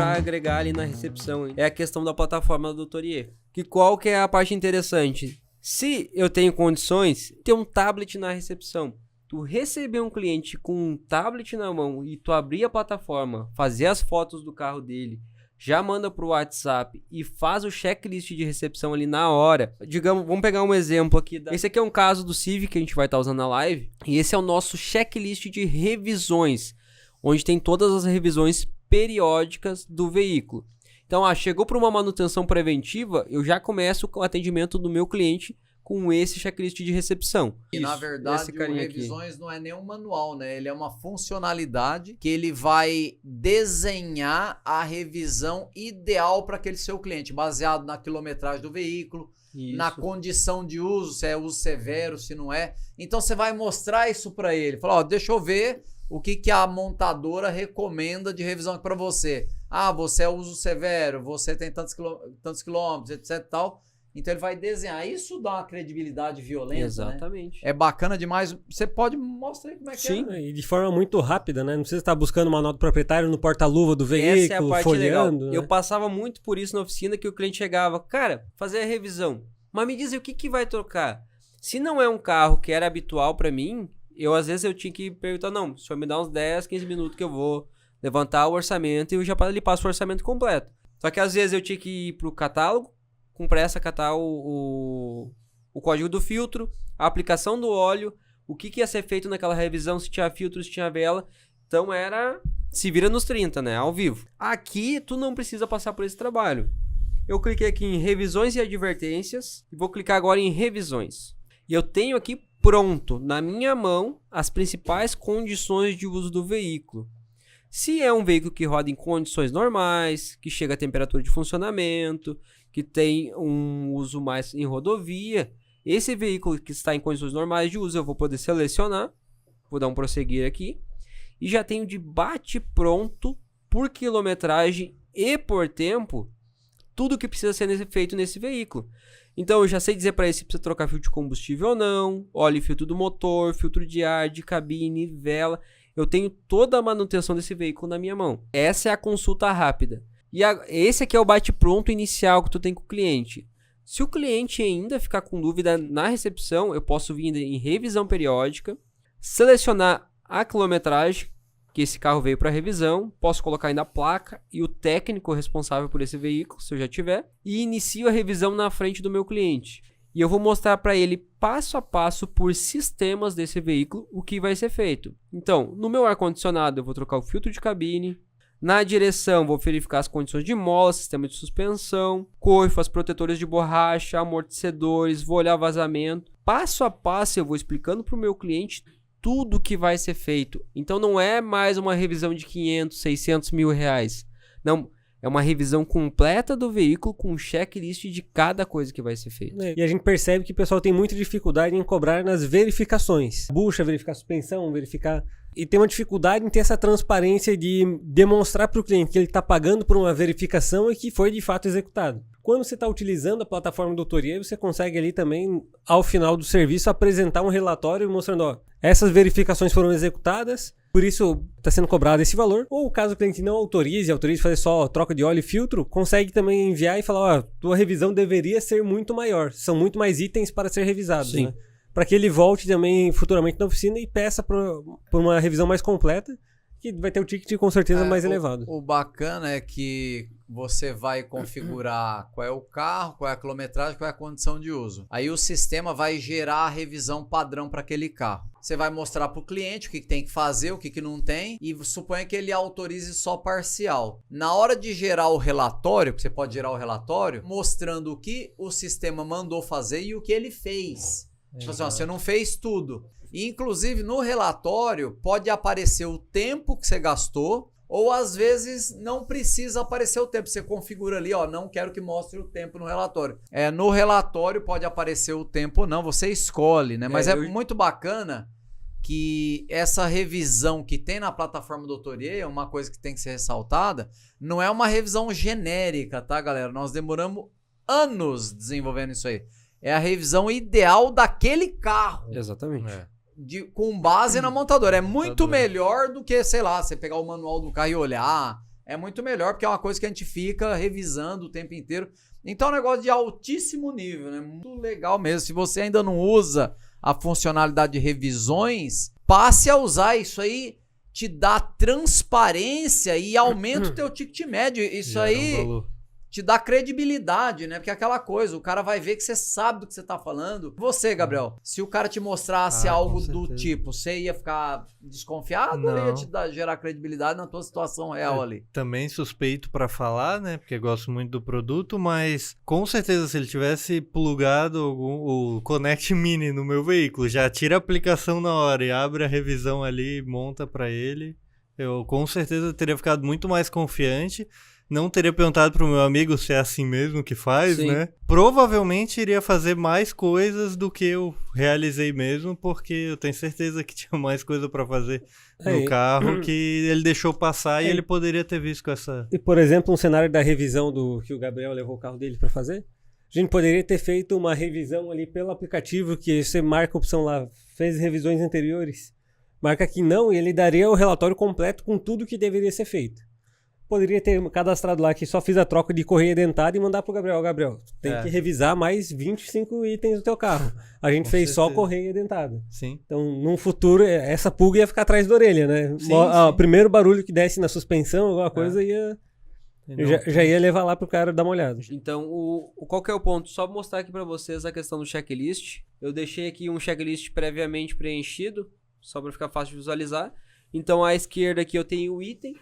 para agregar ali na recepção, hein? É a questão da plataforma da Doutorier. Que qual que é a parte interessante? Se eu tenho condições, ter um tablet na recepção. Tu receber um cliente com um tablet na mão e tu abrir a plataforma, fazer as fotos do carro dele, já manda pro WhatsApp e faz o checklist de recepção ali na hora. Digamos, vamos pegar um exemplo aqui. Esse aqui é um caso do Civic que a gente vai estar usando na live. E esse é o nosso checklist de revisões, onde tem todas as revisões periódicas do veículo. Então, chegou para uma manutenção preventiva, eu já começo com o atendimento do meu cliente com esse checklist de recepção. E na verdade, o revisões não é nenhum manual, né? Ele é uma funcionalidade que ele vai desenhar a revisão ideal para aquele seu cliente, baseado na quilometragem do veículo, na condição de uso, se é uso severo, se não é. Então você vai mostrar isso para ele. Fala, ó, deixa eu ver o que a montadora recomenda de revisão para você. Ah, você é uso severo, você tem tantos quilômetros, etc e tal. Então ele vai desenhar. Isso dá uma credibilidade violenta. Exatamente. Né? É bacana demais. Você pode mostrar aí como é que Sim, é. Sim, e de forma muito rápida, né? Não precisa estar buscando o manual do proprietário no porta-luva do veículo, essa é a parte folheando. Legal. Né? Eu passava muito por isso na oficina, que o cliente chegava, cara, fazer a revisão. Mas me diz aí, o que vai trocar? Se não é um carro que era habitual para mim, às vezes eu tinha que perguntar, não, o senhor me dá uns 10, 15 minutos que eu vou levantar o orçamento e eu já lhe passo o orçamento completo. Só que às vezes eu tinha que ir pro catálogo, com pressa catar o código do filtro, a aplicação do óleo, o que ia ser feito naquela revisão, se tinha filtro, se tinha vela. Então era se vira nos 30, né? Ao vivo. Aqui tu não precisa passar por esse trabalho. Eu cliquei aqui em revisões e advertências e vou clicar agora em revisões. E eu tenho aqui pronto, na minha mão, as principais condições de uso do veículo. Se é um veículo que roda em condições normais, que chega a temperatura de funcionamento, que tem um uso mais em rodovia, esse veículo que está em condições normais de uso, eu vou poder selecionar, vou dar um prosseguir aqui, e já tenho de bate-pronto, por quilometragem e por tempo, tudo que precisa ser feito nesse veículo. Então eu já sei dizer para ele se precisa trocar filtro de combustível ou não, óleo e filtro do motor, filtro de ar, de cabine, vela. Eu tenho toda a manutenção desse veículo na minha mão. Essa é a consulta rápida. E esse aqui é o bate-pronto inicial que tu tem com o cliente. Se o cliente ainda ficar com dúvida na recepção, eu posso vir em revisão periódica, selecionar a quilometragem que esse carro veio para revisão, posso colocar ainda a placa e o técnico responsável por esse veículo, se eu já tiver, e inicio a revisão na frente do meu cliente. E eu vou mostrar para ele passo a passo por sistemas desse veículo o que vai ser feito. Então, no meu ar-condicionado eu vou trocar o filtro de cabine, na direção vou verificar as condições de mola, sistema de suspensão, coifas, protetores de borracha, amortecedores, vou olhar vazamento. Passo a passo eu vou explicando para o meu cliente tudo que vai ser feito. Então não é mais uma revisão de 500, 600 mil reais. Não, é uma revisão completa do veículo com um checklist de cada coisa que vai ser feita. E a gente percebe que o pessoal tem muita dificuldade em cobrar nas verificações. Bucha, verificar suspensão, verificar... E tem uma dificuldade em ter essa transparência de demonstrar para o cliente que ele está pagando por uma verificação e que foi de fato executado. Quando você está utilizando a plataforma Doutorier, você consegue ali também, ao final do serviço, apresentar um relatório mostrando, ó, essas verificações foram executadas, por isso está sendo cobrado esse valor. Ou caso o cliente não autorize fazer só troca de óleo e filtro, consegue também enviar e falar, ó, tua revisão deveria ser muito maior, são muito mais itens para ser revisados, né? Para que ele volte também futuramente na oficina e peça por uma revisão mais completa, que vai ter o ticket com certeza mais elevado. O bacana é que você vai configurar qual é o carro, qual é a quilometragem, qual é a condição de uso. Aí o sistema vai gerar a revisão padrão para aquele carro. Você vai mostrar para o cliente o que tem que fazer, o que não tem, e suponha que ele autorize só parcial. Na hora de gerar o relatório, que você pode gerar o relatório, mostrando o que o sistema mandou fazer e o que ele fez. Tipo assim, ó, você não fez tudo. E, inclusive, no relatório pode aparecer o tempo que você gastou, ou às vezes não precisa aparecer o tempo. Você configura ali, ó, não quero que mostre o tempo no relatório. No relatório pode aparecer o tempo ou não, você escolhe, né? Mas é muito bacana que essa revisão que tem na plataforma Doutorier, uma coisa que tem que ser ressaltada, não é uma revisão genérica, tá, galera? Nós demoramos anos desenvolvendo isso aí. É a revisão ideal daquele carro. Exatamente. Com base na montadora. É muito melhor do que, sei lá, você pegar o manual do carro e olhar, é muito melhor, porque é uma coisa que a gente fica revisando o tempo inteiro. Então é um negócio de altíssimo nível, né? Muito legal mesmo. Se você ainda não usa a funcionalidade de revisões, passe a usar. Isso aí te dá transparência e aumenta o teu ticket médio. Isso aí te dá credibilidade, né? Porque é aquela coisa, o cara vai ver que você sabe do que você tá falando. Você, Gabriel, se o cara te mostrasse algo do tipo, você ia ficar desconfiado ou ia te gerar credibilidade na tua situação real ali? Também suspeito pra falar, né? Porque gosto muito do produto, mas com certeza se ele tivesse plugado o Connect Mini no meu veículo, já tira a aplicação na hora e abre a revisão ali, monta pra ele, eu com certeza teria ficado muito mais confiante. Não teria perguntado pro meu amigo se é assim mesmo que faz, né? Provavelmente iria fazer mais coisas do que eu realizei mesmo, porque eu tenho certeza que tinha mais coisa pra fazer no carro que ele deixou passar e ele poderia ter visto com essa... E, por exemplo, um cenário da revisão que o Gabriel levou o carro dele pra fazer, a gente poderia ter feito uma revisão ali pelo aplicativo, que você marca a opção lá, fez revisões anteriores, marca que não, e ele daria o relatório completo com tudo que deveria ser feito. Poderia ter cadastrado lá que só fiz a troca de correia dentada e mandar pro Gabriel. Gabriel, tem que revisar mais 25 itens do teu carro. A gente fez só correia dentada. Sim. Então, num futuro, essa pulga ia ficar atrás da orelha, né? Sim, o primeiro barulho que desce na suspensão, alguma coisa, já ia levar lá pro cara dar uma olhada. Então, qual que é o ponto? Só mostrar aqui pra vocês a questão do checklist. Eu deixei aqui um checklist previamente preenchido, só pra ficar fácil de visualizar. Então, à esquerda aqui eu tenho o item.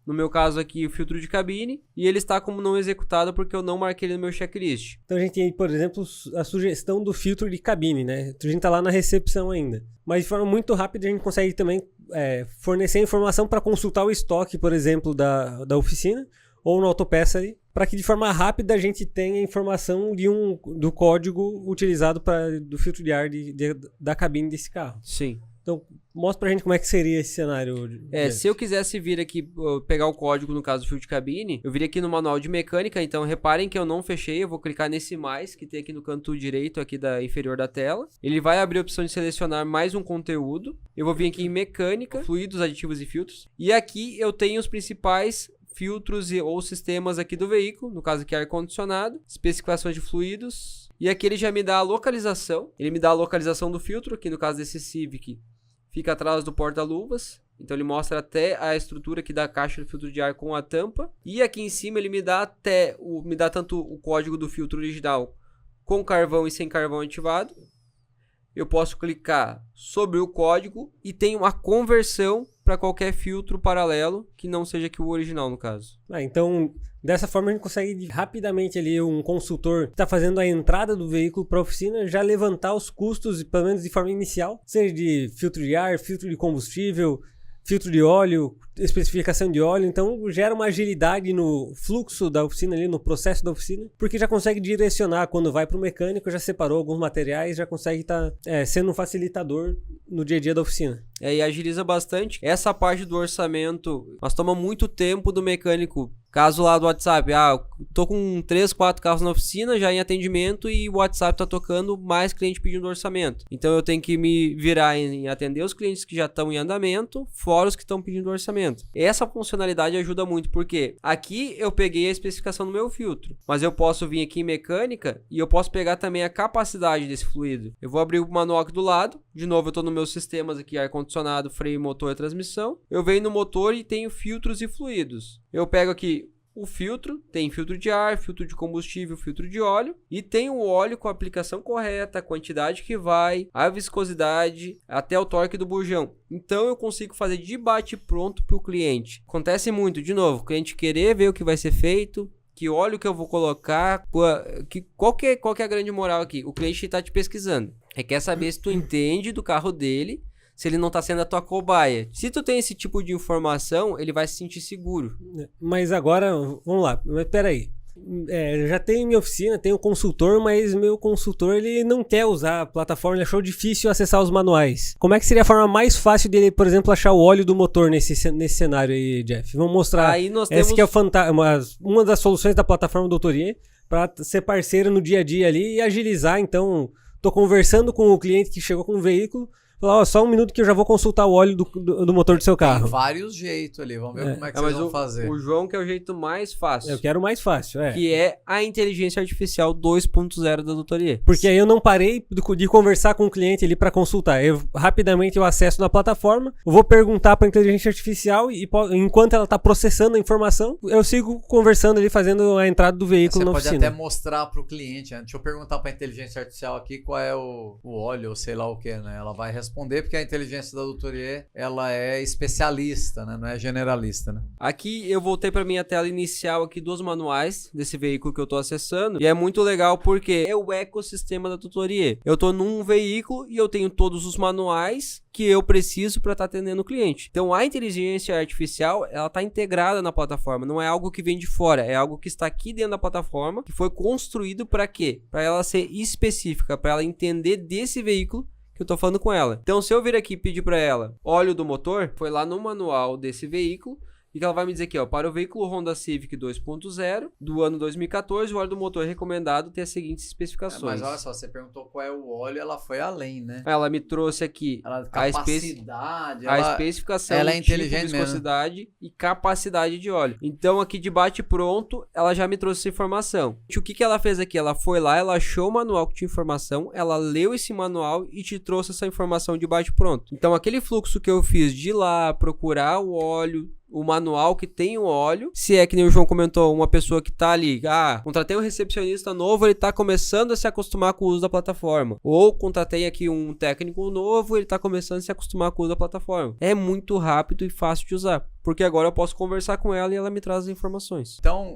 No meu caso aqui, o filtro de cabine. E ele está como não executado porque eu não marquei ele no meu checklist. Então a gente tem, por exemplo, a sugestão do filtro de cabine, né? A gente tá lá na recepção ainda. Mas de forma muito rápida a gente consegue também fornecer informação para consultar o estoque, por exemplo, da oficina. Ou no autopeça aí. Para que de forma rápida a gente tenha informação do código utilizado do filtro de ar da cabine desse carro. Sim. Então, mostra pra gente como é que seria esse cenário. Se eu quisesse vir aqui, pegar o código, no caso do filtro de cabine, eu viria aqui no manual de mecânica, então reparem que eu não fechei, eu vou clicar nesse mais, que tem aqui no canto direito, aqui inferior da tela. Ele vai abrir a opção de selecionar mais um conteúdo. Eu vou vir aqui em mecânica, fluidos, aditivos e filtros. E aqui eu tenho os principais filtros ou sistemas aqui do veículo, no caso aqui ar-condicionado, especificações de fluidos. E aqui ele já me dá a localização. Ele me dá a localização do filtro, aqui no caso desse Civic. Fica atrás do porta-luvas, então ele mostra até a estrutura aqui da caixa do filtro de ar com a tampa. E aqui em cima ele me dá tanto o código do filtro original com carvão e sem carvão ativado. Eu posso clicar sobre o código e tem uma conversão para qualquer filtro paralelo que não seja aqui o original, no caso. Então, dessa forma a gente consegue rapidamente ali um consultor que está fazendo a entrada do veículo para a oficina já levantar os custos, pelo menos de forma inicial, seja de filtro de ar, filtro de combustível, filtro de óleo, especificação de óleo. Então gera uma agilidade no fluxo da oficina ali, no processo da oficina, porque já consegue direcionar quando vai para o mecânico, já separou alguns materiais, já consegue estar sendo um facilitador no dia a dia da oficina. E agiliza bastante. Essa parte do orçamento, mas toma muito tempo do mecânico. Caso lá do WhatsApp, tô com 3, 4 carros na oficina, já em atendimento, e o WhatsApp tá tocando, mais cliente pedindo orçamento. Então eu tenho que me virar em atender os clientes que já estão em andamento, fora os que estão pedindo orçamento. Essa funcionalidade ajuda muito, porque aqui eu peguei a especificação do meu filtro, mas eu posso vir aqui em mecânica e eu posso pegar também a capacidade desse fluido. Eu vou abrir o manual aqui do lado, de novo eu tô nos meus sistemas aqui, ar-condicionado, freio, motor e transmissão. Eu venho no motor e tenho filtros e fluidos. Eu pego aqui o filtro, tem filtro de ar, filtro de combustível, filtro de óleo, e tem o óleo com a aplicação correta, a quantidade que vai, a viscosidade, até o torque do bujão. Então eu consigo fazer de bate pronto para o cliente. Acontece muito, de novo, o cliente querer ver o que vai ser feito, que óleo que eu vou colocar, qual que é a grande moral aqui? O cliente está te pesquisando, quer saber se tu entende do carro dele, se ele não tá sendo a tua cobaia. Se tu tem esse tipo de informação, ele vai se sentir seguro. Mas agora, vamos lá, mas peraí. Já tenho minha oficina, tenho consultor, mas meu consultor ele não quer usar a plataforma, ele achou difícil acessar os manuais. Como é que seria a forma mais fácil dele, por exemplo, achar o óleo do motor nesse cenário aí, Jeff? Vamos mostrar. Aí nós temos... Essa que é uma das soluções da plataforma Doutoria para ser parceiro no dia a dia ali e agilizar. Então, tô conversando com o cliente que chegou com o veículo, Falar, ó, só um minuto que eu já vou consultar o óleo do motor do seu carro. Tem vários jeitos ali, vamos ver como é que vocês vão fazer. O João quer o jeito mais fácil. Eu quero o mais fácil, que é a inteligência artificial 2.0 da Doutoria. Porque aí eu não parei de conversar com o cliente ali para consultar. Rapidamente eu acesso na plataforma, eu vou perguntar para a inteligência artificial e enquanto ela está processando a informação, eu sigo conversando ali, fazendo a entrada do veículo na oficina. Você pode até mostrar para o cliente, né? Deixa eu perguntar para a inteligência artificial aqui qual é o óleo, ou sei lá o que, né? Ela vai responder porque a inteligência da Doutoria, ela é especialista, né? Não é generalista, né? Aqui eu voltei para minha tela inicial aqui dos manuais desse veículo que eu estou acessando e é muito legal porque é o ecossistema da Doutoria. Eu estou num veículo e eu tenho todos os manuais que eu preciso para estar atendendo o cliente. Então a inteligência artificial, ela está integrada na plataforma, não é algo que vem de fora, é algo que está aqui dentro da plataforma, que foi construído para quê? Para ela ser específica, para ela entender desse veículo que eu tô falando com ela. Então se eu vir aqui e pedir para ela óleo do motor, foi lá no manual desse veículo, e que ela vai me dizer aqui, ó, para o veículo Honda Civic 2.0 do ano 2014, o óleo do motor recomendado tem as seguintes especificações. Mas olha só, você perguntou qual é o óleo, ela foi além, né? Ela me trouxe aqui a especificação, ela é inteligente tipo, viscosidade e capacidade de óleo. Então aqui de bate pronto, ela já me trouxe essa informação. O que ela fez aqui? Ela foi lá, ela achou o manual que tinha informação, ela leu esse manual e te trouxe essa informação de bate pronto. Então aquele fluxo que eu fiz de ir lá procurar o óleo, o manual que tem o óleo, se é que nem o João comentou, uma pessoa que tá ali, contratei um recepcionista novo, ele tá começando a se acostumar com o uso da plataforma, ou contratei aqui um técnico novo, ele tá começando a se acostumar com o uso da plataforma. É muito rápido e fácil de usar, porque agora eu posso conversar com ela e ela me traz as informações. Então,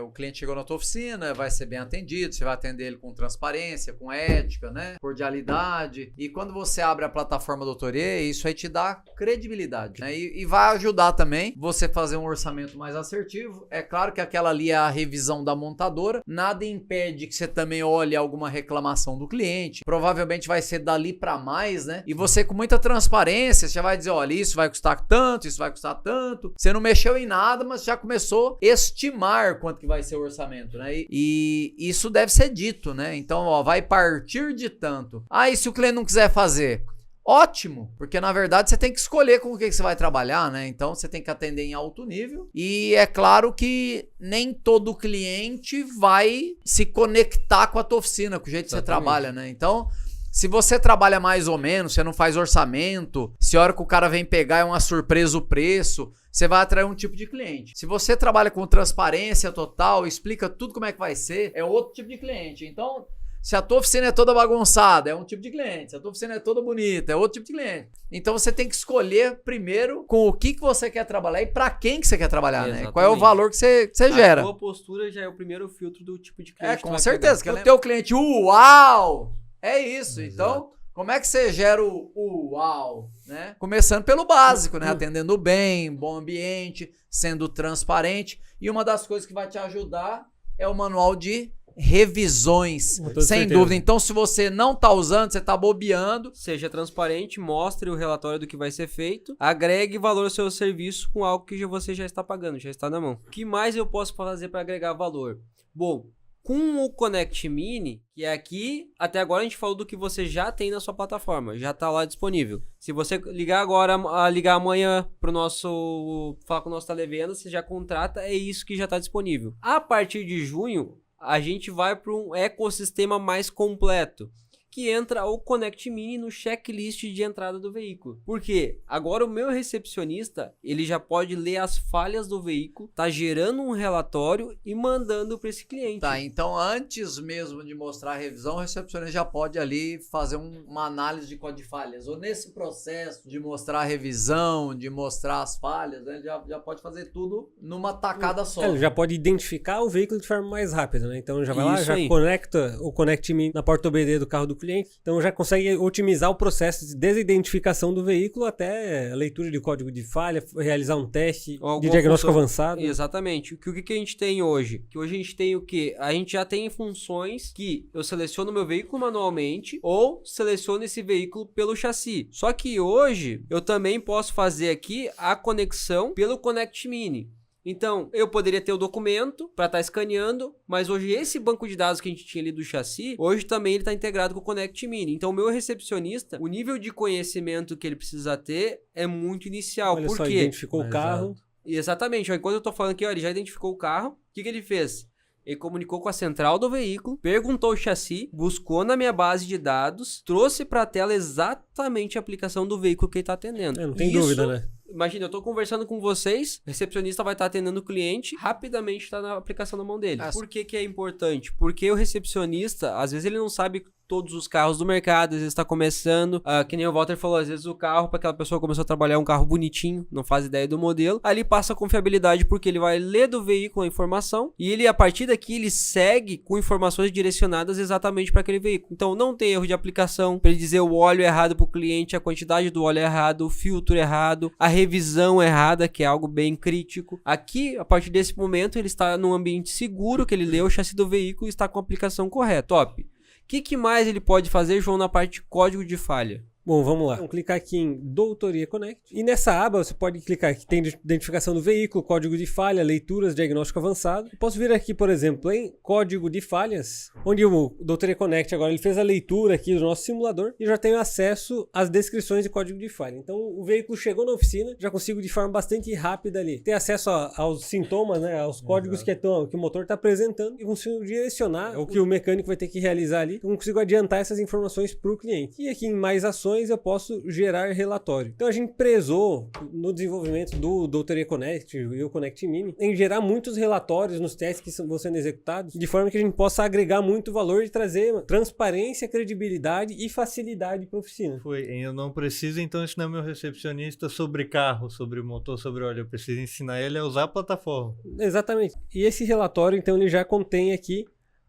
o cliente chegou na tua oficina, vai ser bem atendido, você vai atender ele com transparência, com ética, né, cordialidade, e quando você abre a plataforma Doutoria, isso aí te dá credibilidade, né, e vai ajudar também você fazer um orçamento mais assertivo. É claro que aquela ali é a revisão da montadora, nada impede que você também olhe alguma reclamação do cliente, provavelmente vai ser dali para mais, né, e você com muita transparência, você vai dizer, olha, isso vai custar tanto, isso vai custar tanto, você não mexeu em nada, mas já começou a estimar quanto que vai ser o orçamento, né, e isso deve ser dito, né, então, ó, vai partir de tanto. E se o cliente não quiser fazer? Ótimo, porque na verdade você tem que escolher com o que você vai trabalhar, né? Então você tem que atender em alto nível e é claro que nem todo cliente vai se conectar com a tua oficina, com o jeito que você trabalha, né? Então, se você trabalha mais ou menos, você não faz orçamento, se a hora que o cara vem pegar é uma surpresa o preço, você vai atrair um tipo de cliente. Se você trabalha com transparência total, explica tudo como é que vai ser, é outro tipo de cliente. Então, se a tua oficina é toda bagunçada, é um tipo de cliente. Se a tua oficina é toda bonita, é outro tipo de cliente. Então você tem que escolher primeiro com o que você quer trabalhar e para quem que você quer trabalhar, né? Qual é o valor que você gera. A tua postura já é o primeiro filtro do tipo de cliente. Com certeza. Que o teu cliente, uau! É isso. Exato. Então, como é que você gera o uau, né? Começando pelo básico, né? Atendendo bem, bom ambiente, sendo transparente. E uma das coisas que vai te ajudar é o manual de revisões, sem dúvida. Então, se você não tá usando, você tá bobeando. Seja transparente, mostre o relatório do que vai ser feito, agregue valor ao seu serviço com algo que você já está pagando, já está na mão. O que mais eu posso fazer para agregar valor? Bom, com o Connect Mini, que é aqui, até agora a gente falou do que você já tem na sua plataforma, já está lá disponível. Se você ligar agora, ligar amanhã para o nosso, falar com o nosso televenda, você já contrata, é isso que já está disponível. A partir de junho, a gente vai para um ecossistema mais completo, que entra o Connect Mini no checklist de entrada do veículo. Por quê? Agora o meu recepcionista, ele já pode ler as falhas do veículo, tá gerando um relatório e mandando para esse cliente. Tá, então antes mesmo de mostrar a revisão, o recepcionista já pode ali fazer uma análise de código de falhas. Ou nesse processo de mostrar a revisão, de mostrar as falhas, né, já pode fazer tudo numa tacada só. Ele já pode identificar o veículo de forma mais rápida, né? Então já vai lá, já conecta o Connect Mini na porta OBD do carro do cliente, então já consegue otimizar o processo desde a identificação do veículo até a leitura de código de falha, realizar um teste de diagnóstico avançado. Exatamente. O que a gente tem hoje? Que hoje a gente tem o quê? A gente já tem funções que eu seleciono meu veículo manualmente ou seleciono esse veículo pelo chassi. Só que hoje eu também posso fazer aqui a conexão pelo Connect Mini. Então, eu poderia ter o documento para estar escaneando, mas hoje esse banco de dados que a gente tinha ali do chassi, hoje também ele está integrado com o Connect Mini. Então, o meu recepcionista, o nível de conhecimento que ele precisa ter é muito inicial. Olha Por só, quê? identificou o carro. Exatamente. Ó, enquanto eu tô falando aqui, ó, ele já identificou o carro. O que ele fez? Ele comunicou com a central do veículo, perguntou o chassi, buscou na minha base de dados, trouxe para a tela exatamente a aplicação do veículo que ele está atendendo. Não tem dúvida, né? Imagina, eu tô conversando com vocês, o recepcionista vai estar atendendo o cliente, rapidamente está na aplicação na mão dele. Por que é importante? Porque o recepcionista, às vezes ele não sabe todos os carros do mercado, às vezes está começando, que nem o Walter falou, às vezes o carro, para aquela pessoa começou a trabalhar um carro bonitinho, não faz ideia do modelo, ali passa a confiabilidade porque ele vai ler do veículo a informação e ele, a partir daqui, ele segue com informações direcionadas exatamente para aquele veículo. Então não tem erro de aplicação, para ele dizer o óleo errado para o cliente, a quantidade do óleo errado, o filtro errado, a revisão errada, que é algo bem crítico. Aqui, a partir desse momento, ele está num ambiente seguro, que ele leu o chassi do veículo e está com a aplicação correta. Top! O que mais ele pode fazer, João, na parte de código de falha? Bom, vamos lá. Vamos clicar aqui em Doutoria Connect. E nessa aba você pode clicar aqui, tem identificação do veículo, código de falha, leituras, diagnóstico avançado. Eu posso vir aqui, por exemplo, em código de falhas, onde o Doutoria Connect agora ele fez a leitura aqui do nosso simulador e já tenho acesso às descrições de código de falha. Então o veículo chegou na oficina, já consigo de forma bastante rápida ali ter acesso aos sintomas, né, aos códigos que o motor está apresentando e consigo direcionar o que o mecânico vai ter que realizar ali. Então consigo adiantar essas informações para o cliente. E aqui em mais ações eu posso gerar relatório. Então a gente prezou no desenvolvimento do Doutoria Connect e o Connect Mini em gerar muitos relatórios nos testes que vão sendo executados, de forma que a gente possa agregar muito valor e trazer transparência, credibilidade e facilidade para a oficina. Eu não preciso então ensinar meu recepcionista sobre carro, sobre motor, sobre óleo. Eu preciso ensinar ele a usar a plataforma. Exatamente. E esse relatório então ele já contém aqui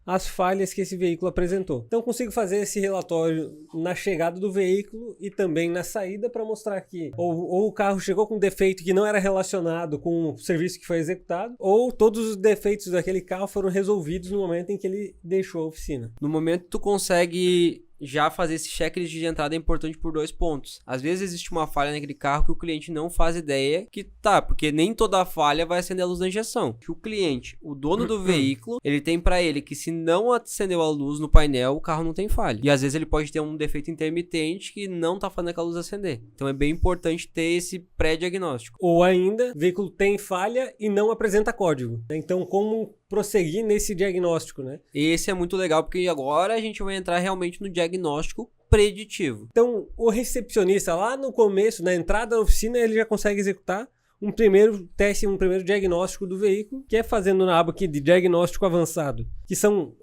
as falhas que esse veículo apresentou. Então consigo fazer esse relatório na chegada do veículo e também na saída para mostrar que ou o carro chegou com um defeito que não era relacionado com o serviço que foi executado, ou todos os defeitos daquele carro foram resolvidos no momento em que ele deixou a oficina. No momento tu consegue já fazer esse checklist de entrada é importante por 2 pontos. Às vezes existe uma falha naquele carro que o cliente não faz ideia que tá, porque nem toda falha vai acender a luz da injeção. Que o cliente, o dono do veículo, ele tem pra ele que se não acendeu a luz no painel, o carro não tem falha. E às vezes ele pode ter um defeito intermitente que não tá fazendo aquela luz acender. Então é bem importante ter esse pré-diagnóstico. Ou ainda, o veículo tem falha e não apresenta código. Então como prosseguir nesse diagnóstico, né? Esse é muito legal porque agora a gente vai entrar realmente no diagnóstico preditivo. Então, o recepcionista lá no começo, na entrada da oficina, ele já consegue executar um primeiro teste, um primeiro diagnóstico do veículo, que é fazendo na aba aqui de diagnóstico avançado, que são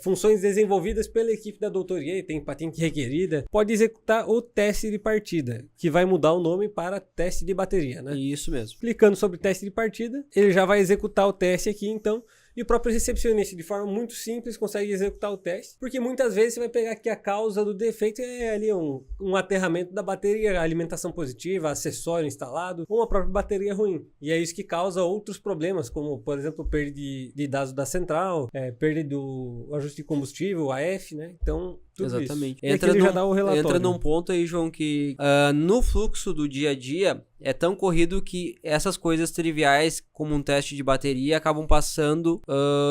funções desenvolvidas pela equipe da doutoria e tem patente requerida, pode executar o teste de partida, que vai mudar o nome para teste de bateria, né? Isso mesmo. Clicando sobre teste de partida, ele já vai executar o teste aqui, então. E o próprio recepcionista, de forma muito simples, consegue executar o teste. Porque muitas vezes você vai pegar que a causa do defeito é ali um aterramento da bateria, alimentação positiva, acessório instalado, ou uma própria bateria ruim. E é isso que causa outros problemas, como, por exemplo, perda de dados da central, perda do ajuste de combustível, AF, né? Então, tudo exatamente. Isso. Entra num ponto aí, João, que no fluxo do dia a dia é tão corrido que essas coisas triviais, como um teste de bateria, acabam passando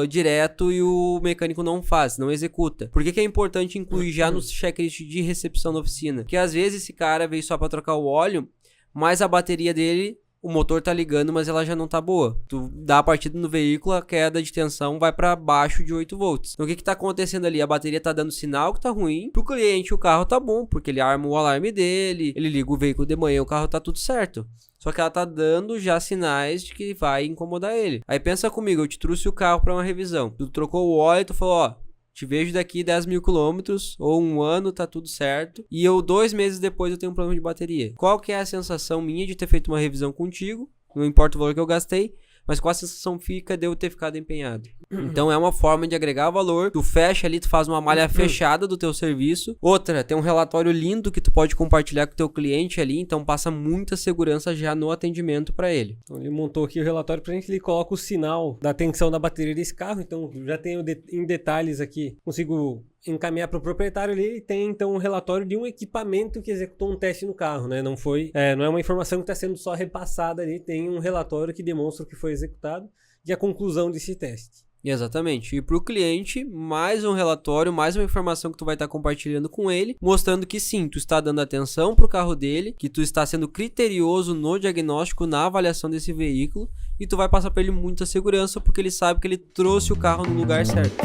direto e o mecânico não faz, não executa. Por que é importante incluir já no checklist de recepção da oficina? Porque às vezes esse cara veio só para trocar o óleo, mas a bateria dele, o motor tá ligando, mas ela já não tá boa. Tu dá a partida no veículo, a queda de tensão vai para baixo de 8 volts. Então o que tá acontecendo ali? A bateria tá dando sinal que tá ruim. Pro cliente o carro tá bom, porque ele arma o alarme dele, ele liga o veículo de manhã, o carro tá tudo certo. Só que ela tá dando já sinais de que vai incomodar ele. Aí pensa comigo, eu te trouxe o carro para uma revisão. Tu trocou o óleo e tu falou, ó, te vejo daqui 10.000 quilômetros ou 1 ano, tá tudo certo. E 2 meses depois eu tenho um problema de bateria. Qual que é a sensação minha de ter feito uma revisão contigo? Não importa o valor que eu gastei, mas qual a sensação fica de eu ter ficado empenhado? Então é uma forma de agregar valor. Tu fecha ali, tu faz uma malha fechada do teu serviço. Outra, tem um relatório lindo que tu pode compartilhar com o teu cliente ali, então passa muita segurança já no atendimento para ele. Então ele montou aqui o relatório pra gente, ele coloca o sinal da tensão da bateria desse carro, então já tenho em detalhes aqui, consigo encaminhar para o proprietário ali e tem então um relatório de um equipamento que executou um teste no carro, né? Não é uma informação que está sendo só repassada ali, tem um relatório que demonstra o que foi executado e a conclusão desse teste. Exatamente. E para o cliente, mais um relatório, mais uma informação que tu vai estar compartilhando com ele, mostrando que sim, tu está dando atenção para o carro dele, que tu está sendo criterioso no diagnóstico, na avaliação desse veículo, e tu vai passar para ele muita segurança, porque ele sabe que ele trouxe o carro no lugar certo.